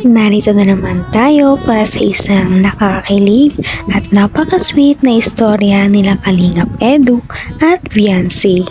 Narito na naman tayo para sa isang nakakakilig at napaka-sweet na istorya nila Kalingap Edu at Viancy.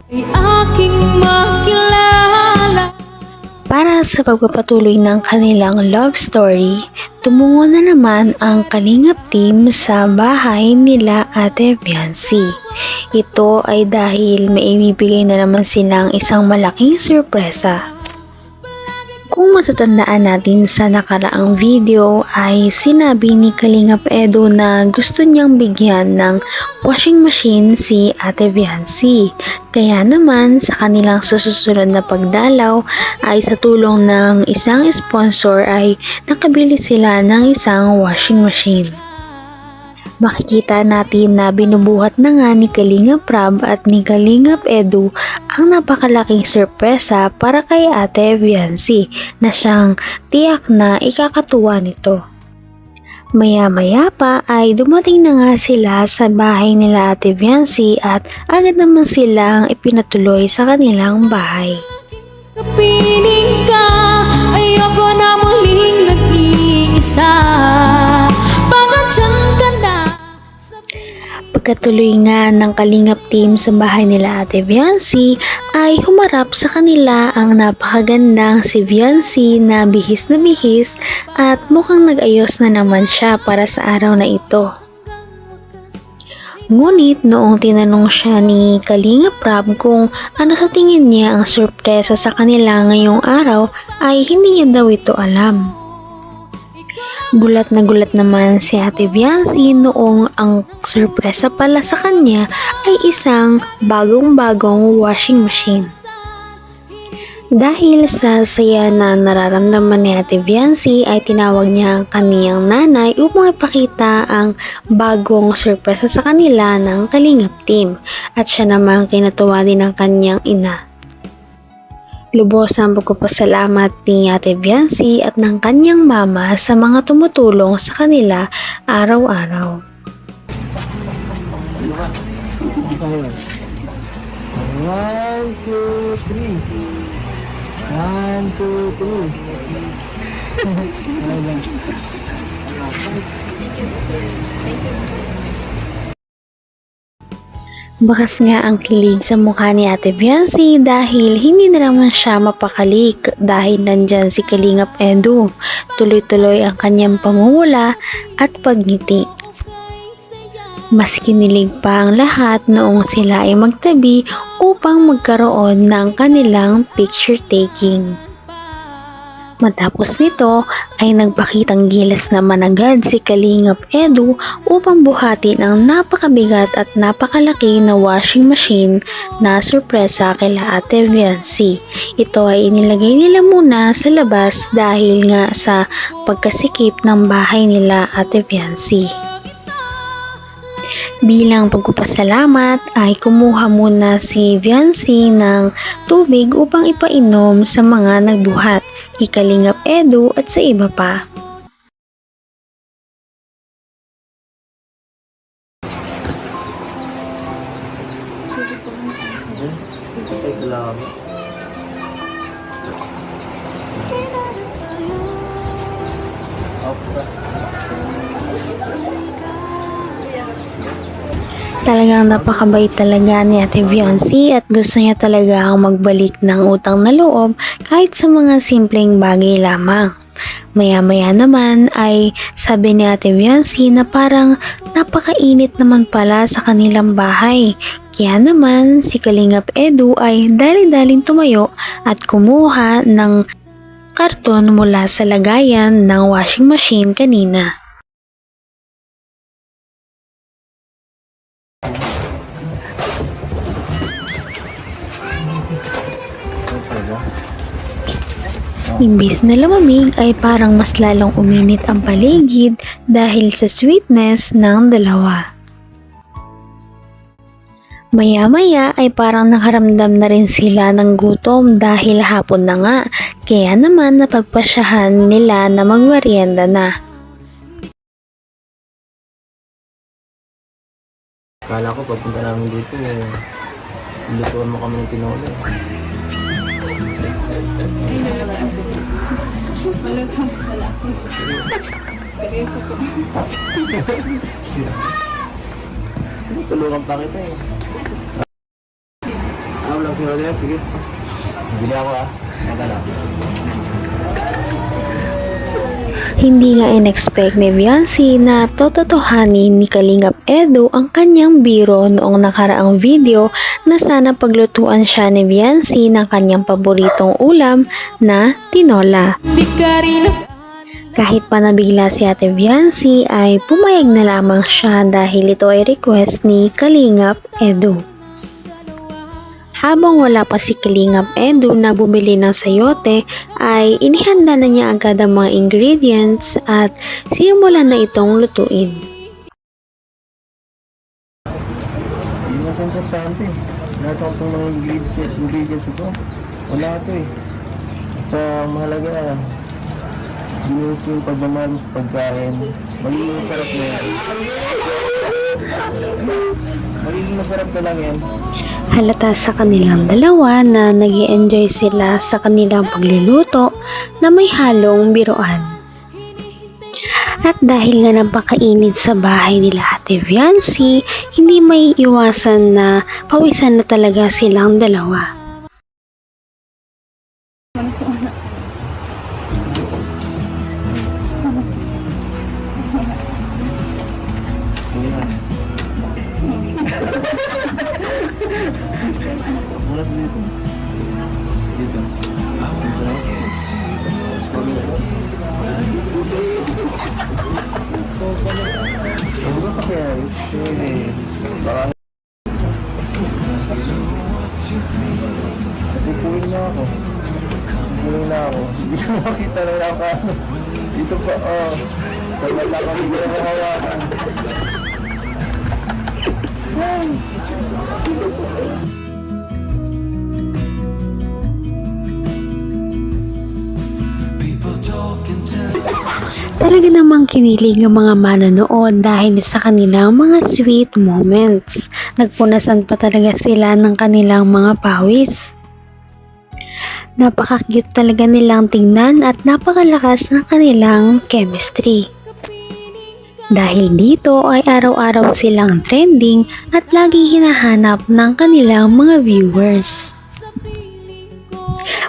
Ay aking makilala. Para sa pagpapatuloy ng kanilang love story, tumungo na naman ang Kalingap team sa bahay nila Ate Viancy. Ito ay dahil may ibibigay na naman silang isang malaking sorpresa. Kung matatandaan natin sa nakaraang video ay sinabi ni Kalingap Edu na gusto niyang bigyan ng washing machine si Ate Viancy. Kaya naman sa kanilang susunod na pagdalaw ay sa tulong ng isang sponsor ay nakabili sila ng isang washing machine. Makikita natin na binubuhat na nga ni Kalingap Rab at ni Kalingap Edu ang napakalaking sorpresa para kay Ate Viancy na siyang tiyak na ikakatuwa nito. Maya-maya pa ay dumating na nga sila sa bahay nila Ate Viancy at agad naman silang ipinatuloy sa kanilang bahay. Kapiling ka, ayoko na muling nag-iisa. Pagkatyan ka na. Pagkatuloy nga ng Kalingap team sa bahay nila Ate Viancy ay humarap sa kanila ang napakagandang si Viancy na bihis at mukhang nag-ayos na naman siya para sa araw na ito. Ngunit noong tinanong siya ni Kalingap Rab kung ano sa tingin niya ang sorpresa sa kanila ngayong araw ay hindi niya daw ito alam. Gulat na gulat naman si Ate Viancy noong ang sorpresa pala sa kanya ay isang bagong-bagong washing machine. Dahil sa saya na nararamdaman ni Ate Viancy ay tinawag niya ang kaniyang nanay upang ipakita ang bagong sorpresa sa kanila ng Kalingap team at siya naman kinatuwa din ng kaniyang ina. Lubos ang pagpapasalamat ni Ate Viancy at ng kanyang mama sa mga tumutulong sa kanila araw-araw. One, two, three. One, two, three. Bakas nga ang kilig sa mukha ni Ate Viancy dahil hindi na naman siya mapakali dahil nandyan si Kalingap Edu. Tuloy-tuloy ang kanyang pamumula at pagngiti. Mas kinilig pa ang lahat noong sila ay magtabi upang magkaroon ng kanilang picture taking. Matapos nito ay nagpakitang gilas naman agad si Kalingap Edu upang buhatin ang napakabigat at napakalaki na washing machine na sorpresa kila Ate Viancy. Ito ay inilagay nila muna sa labas dahil nga sa pagkasikip ng bahay nila Ate Viancy. Bilang pagpapasalamat ay kumuha muna si Viancy ng tubig upang ipainom sa mga nagbuhat, kay Kalingap Edu at sa iba pa. Ay, salamat. Talagang napakabait talaga ni Ate Viancy at gusto niya talaga ang magbalik ng utang na loob kahit sa mga simpleng bagay lamang. Maya-maya naman ay sabi ni Ate Viancy na parang napakainit naman pala sa kanilang bahay. Kaya naman si Kalingap Edu ay dali-daling tumayo at kumuha ng karton mula sa lagayan ng washing machine kanina. Imbis na lumamig ay parang mas lalong uminit ang paligid dahil sa sweetness ng dalawa. Maya-maya ay parang nakaramdam na rin sila ng gutom dahil hapon na nga, kaya naman napagpasyahan nila na magmerienda na. Kala ko pagpunta namin dito, lutuan mo kami ng tinola. Sige, tulungan pa kita eh. Ako lang si Rodel, sige. Bili ako ah. Magala. Hindi nga in-expect ni Viancy na tototohanin ni Kalingap Edu ang kanyang biro noong nakaraang video na sana paglutuan siya ni Viancy ng kanyang paboritong ulam na tinola. Di ka rin Kahit pa nabigla si Ate Viancy ay pumayag na lamang siya dahil ito ay request ni Kalingap Edu. Habang wala pa si Kalingap Edu na bumili ng sayote ay inihanda na niya agad ang mga ingredients at simulan na itong lutuin. Hindi na ito importante. Lahat ako itong mga ingredients ito. Wala ito eh. Basta mahalaga. Ginuhos ko yung pagmamahal mo sa pagkain. Magiging masarap na yan. Magiging masarap na lang yan. Halata sa kanilang dalawa na nag-i-enjoy sila sa kanilang pagluluto na may halong biruan. At dahil nga napakainit sa bahay nila Ate Viancy, hindi may iwasan na pawisan na talaga silang dalawa. Mula sa dito. Dito. Ano ba kaya? Sige. Baka... Pupuin na ako. Pupuin na ako. Hindi ko makita na lang ka. Dito pa, oh. Sa mata ko, hindi ko na hawakan. Talaga namang kinilig ang mga manonood dahil sa kanilang mga sweet moments. Nagpunasan pa talaga sila ng kanilang mga pawis. Napaka-cute talaga nilang tingnan at napakalakas ng kanilang chemistry. Dahil dito ay araw-araw silang trending at lagi hinahanap ng kanilang mga viewers.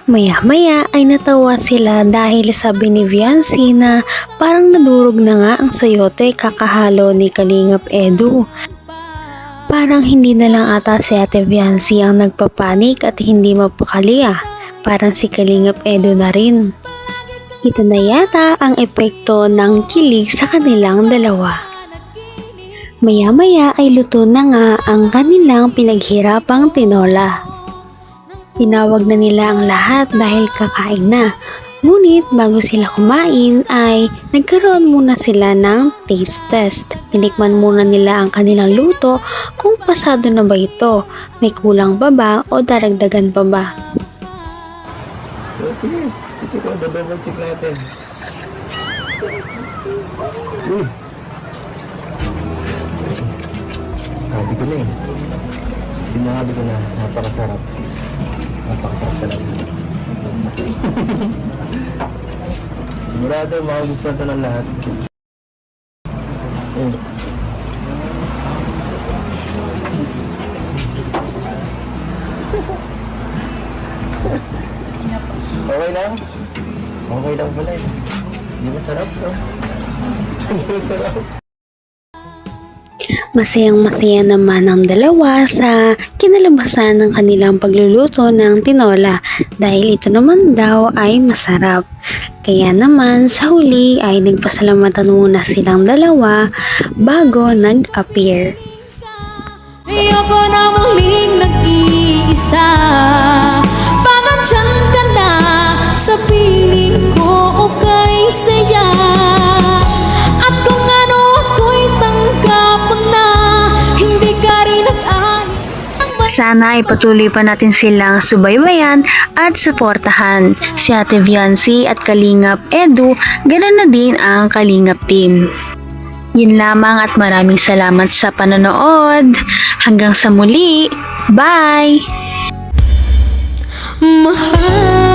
Maya-maya ay natawa sila dahil sabi ni Viancy na parang nadurog na nga ang sayote kakahalo ni Kalingap Edu. Parang hindi na lang ata si Ate Viancy ang nagpapanik at hindi mapakali ah. Parang si Kalingap Edu na rin. Ito na yata ang epekto ng kilig sa kanilang dalawa. Maya-maya ay luto na nga ang kanilang pinaghirapang tinola. Tinawag na nila ang lahat dahil kakain na. Ngunit bago sila kumain ay nagkaroon muna sila ng taste test. Tinikman muna nila ang kanilang luto kung pasado na ba ito, may kulang pa ba o daragdagan pa ba. So, sige. I-check ko. Double check natin. Uy. Sabi ko na eh. Sinabi ko na. Napakasarap. Napakasarap talaga. Sigurado makagustuhan ito ng lahat. Okay lang? Okay lang pala eh. Hindi masarap to. Hindi masarap. Masayang-masaya naman ang dalawa sa kinalabasan ng kanilang pagluluto ng tinola dahil ito naman daw ay masarap. Kaya naman sa huli ay nagpasalamatan muna silang dalawa bago nag-appear. Ayoko na muling nag-iisa. Pagandyan ka na sa piling ko o kay saya. At kung ano ako'y tanggap na, hindi ka rin nag-ani. Sana ay patuloy pa natin silang subaybayan at suportahan. Si Ate Viancy at Kalingap Edu, ganoon na din ang Kalingap team. Yun lamang at maraming salamat sa panonood. Hanggang sa muli. Bye! Mahal